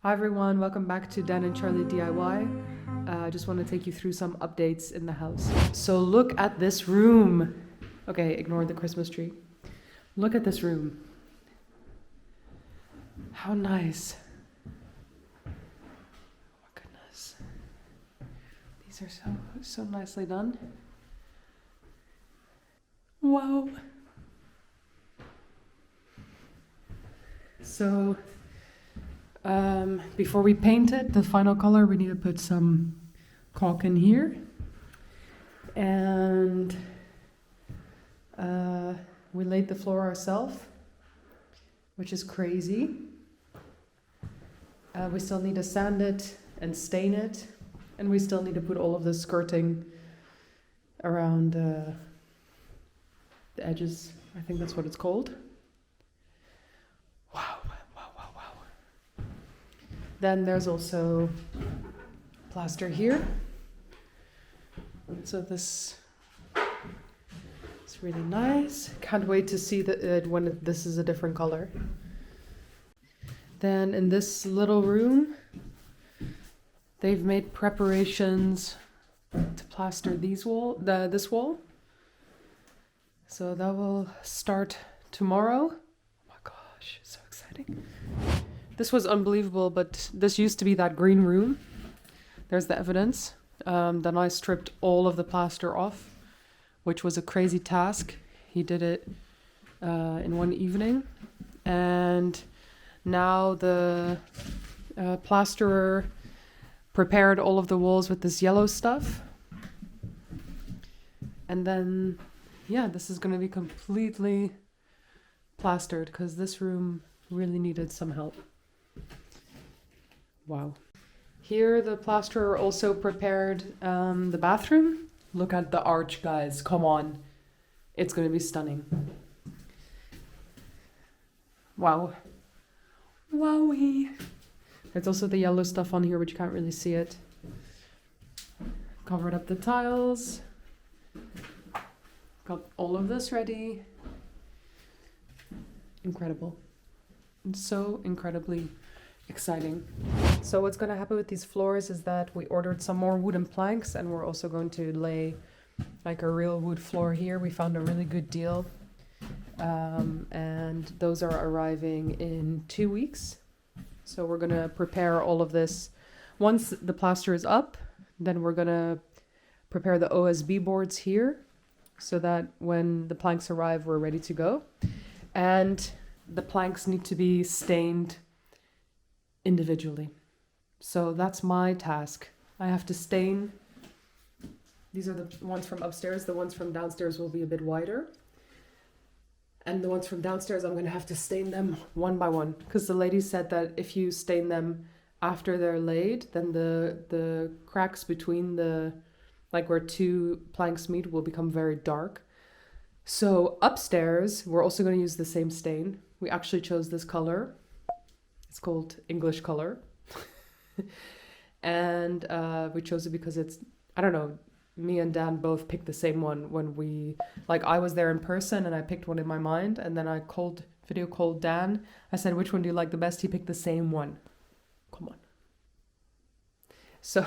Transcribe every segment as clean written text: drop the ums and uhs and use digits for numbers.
Hi everyone, welcome back to Dan and Charlie DIY. I just want to take you through some updates in the house. So look at this room. Okay, ignore the Christmas tree. Look at this room. How nice. Oh my goodness. These are so nicely done. Wow. So before we paint it, the final color, we need to put some caulk in here. And we laid the floor ourselves, which is crazy. We still need to sand it and stain it. And we still need to put all of the skirting around the edges. I think that's what it's called. Wow. Then there's also plaster here. So this is really nice. Can't wait to see when this is a different color. Then in this little room, they've made preparations to plaster this wall. So that will start tomorrow. Oh my gosh, so exciting. This was unbelievable, but this used to be that green room. There's the evidence. Then I stripped all of the plaster off, which was a crazy task. He did it in one evening. And now the plasterer prepared all of the walls with this yellow stuff. And then, yeah, this is going to be completely plastered because this room really needed some help. Wow. Here the plasterer also prepared the bathroom. Look at the arch, guys. Come on. It's going to be stunning. Wow. Wowie. There's also the yellow stuff on here, but you can't really see it. Covered up the tiles. Got all of this ready. Incredible. It's so incredibly exciting. So what's going to happen with these floors is that we ordered some more wooden planks, and we're also going to lay like a real wood floor here. We found a really good deal. And those are arriving in 2 weeks. So we're going to prepare all of this. Once the plaster is up, then we're going to prepare the OSB boards here so that when the planks arrive, we're ready to go. And the planks need to be stained individually. So that's my task. I have to stain. These are the ones from upstairs. The ones from downstairs will be a bit wider. And the ones from downstairs, I'm going to have to stain them one by one. Because the lady said that if you stain them after they're laid, then the cracks between like where two planks meet will become very dark. So upstairs, we're also going to use the same stain. We actually chose this color. It's called English color. And we chose it because it's, I don't know, me and Dan both picked the same one when I was there in person and I picked one in my mind, and then I video called Dan. I said, which one do you like the best? He picked the same one. Come on. So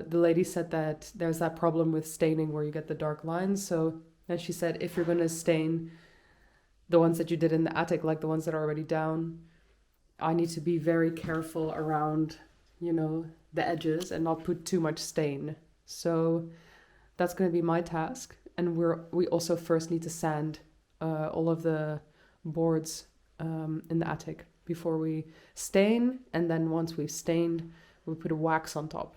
the lady said that there's that problem with staining where you get the dark lines. So then she said, if you're going to stain the ones that you did in the attic, like the ones that are already down, I need to be very careful around, the edges and not put too much stain. So that's going to be my task. And we also first need to sand all of the boards in the attic before we stain. And then once we've stained, we put a wax on top.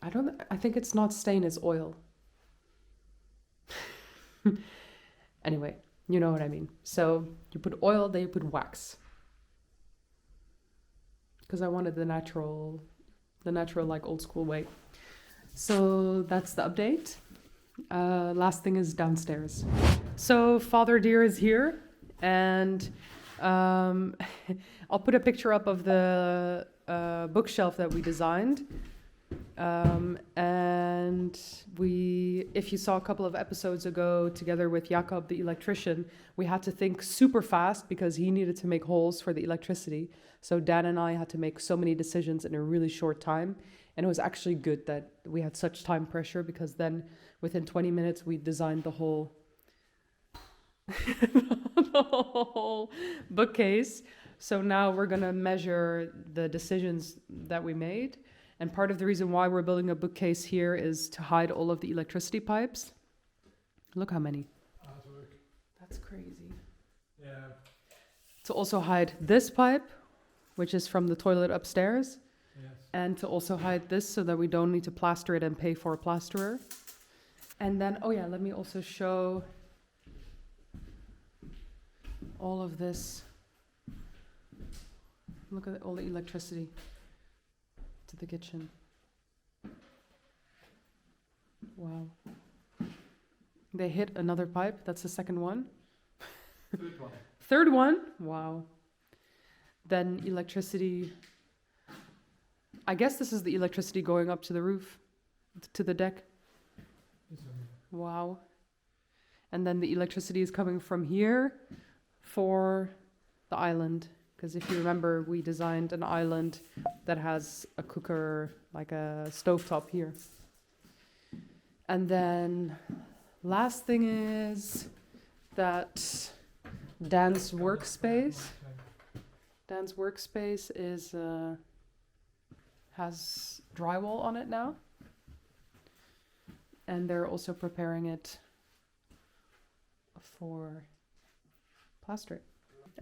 I think it's not stain, it's oil. Anyway, you know what I mean. So you put oil, then you put wax. Because I wanted the natural like old school way. So that's the update. Last thing is downstairs. So Father Dear is here, and I'll put a picture up of the bookshelf that we designed. And if you saw a couple of episodes ago, together with Jakob, the electrician, we had to think super fast because he needed to make holes for the electricity. So Dan and I had to make so many decisions in a really short time. And it was actually good that we had such time pressure, because then within 20 minutes, we designed the whole, the whole bookcase. So now we're going to measure the decisions that we made. And part of the reason why we're building a bookcase here is to hide all of the electricity pipes. Look how many. Artwork. That's crazy. Yeah. To also hide this pipe, which is from the toilet upstairs. Yes. And to also hide this so that we don't need to plaster it and pay for a plasterer. And then, oh yeah, let me also show all of this. Look at all the electricity to the kitchen. Wow. They hit another pipe. That's the second one. Third one. Third one. Wow. Then electricity. I guess this is the electricity going up to the roof, to the deck. Wow. And then the electricity is coming from here for the island. Because if you remember, we designed an island that has a cooker, like a stovetop here. And then last thing is that Dan's workspace. Dan's workspace is has drywall on it now. And they're also preparing it for plastering.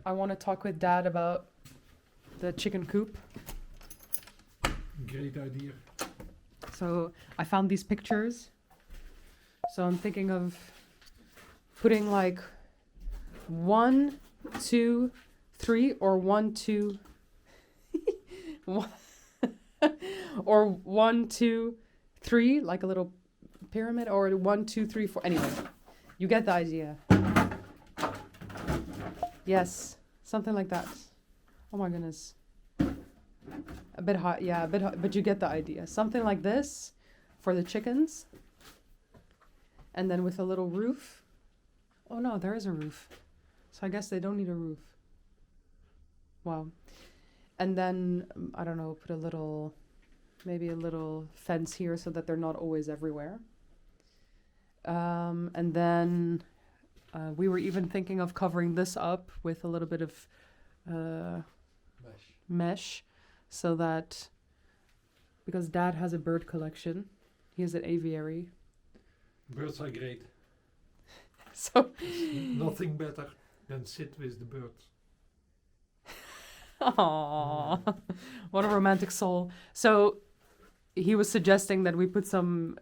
I want to talk with Dad about the chicken coop. Great idea. So I found these pictures. So I'm thinking of putting like 1, 2, 3, or 1, 2, or 1, 2, 3, like a little pyramid, or 1, 2, 3, 4. Anyway, you get the idea. Yes, something like that. Oh my goodness. A bit hot, yeah, a bit hot, but you get the idea. Something like this for the chickens. And then with a little roof. Oh no, there is a roof. So I guess they don't need a roof. Wow. And then, I don't know, put maybe a little fence here so that they're not always everywhere. And then we were even thinking of covering this up with a little bit of mesh, so that, because Dad has a bird collection, he has an aviary. Birds are great. So Nothing better than sit with the birds. Aww, what a romantic soul. So he was suggesting that we put some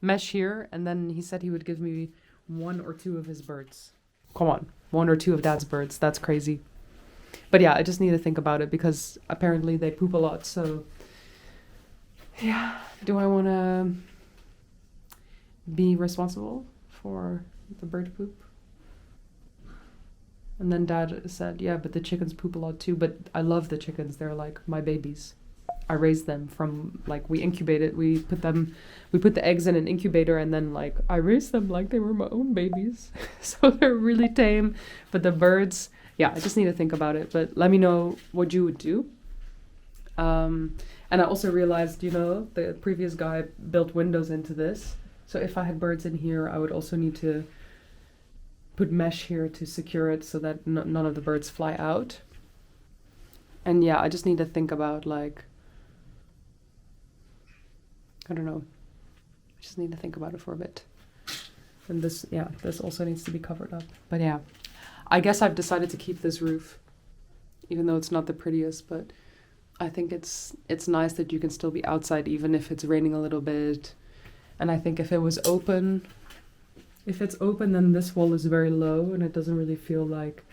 mesh here, and then he said he would give me 1 or 2 of his birds. Come on, 1 or 2 of Dad's birds. That's crazy. But yeah, I just need to think about it, because apparently they poop a lot. So yeah, do I want to be responsible for the bird poop? And then Dad said, yeah, but the chickens poop a lot too. But I love the chickens. They're like my babies. I raised them from, like, we incubated. We put the eggs in an incubator, and then, like, I raised them like they were my own babies. So they're really tame. But the birds, yeah, I just need to think about it. But let me know what you would do. And I also realized, the previous guy built windows into this. So if I had birds in here, I would also need to put mesh here to secure it so that none of the birds fly out. And yeah, I just need to think about, like, I don't know. I just need to think about it for a bit. And this also needs to be covered up. But yeah, I guess I've decided to keep this roof, even though it's not the prettiest, but I think it's nice that you can still be outside even if it's raining a little bit. And I think if it's open, then this wall is very low and it doesn't really feel like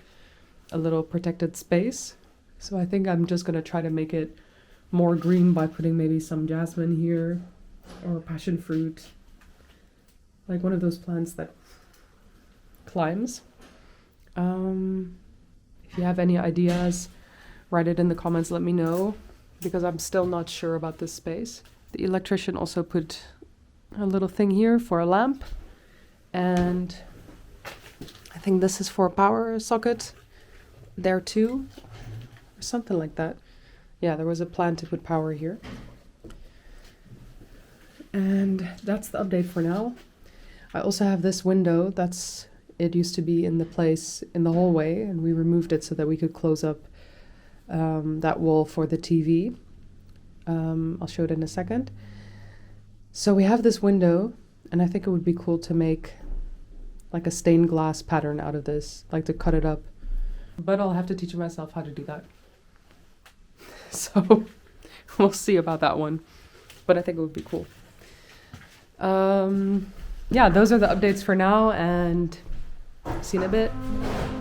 a little protected space. So I think I'm just going to try to make it more green by putting maybe some jasmine here or passion fruit, like one of those plants that climbs. If you have any ideas, write it in the comments, let me know. because I'm still not sure about this space. The electrician also put a little thing here for a lamp, and I think this is for a power socket there too, or something like that. Yeah, there was a plan to put power here. And that's the update for now. I also have this window it used to be in the place in the hallway, and we removed it so that we could close up that wall for the TV. I'll show it in a second. So we have this window, and I think it would be cool to make like a stained glass pattern out of this, like to cut it up. But I'll have to teach myself how to do that. So we'll see about that one. But I think it would be cool. Yeah, those are the updates for now, and see you in a bit.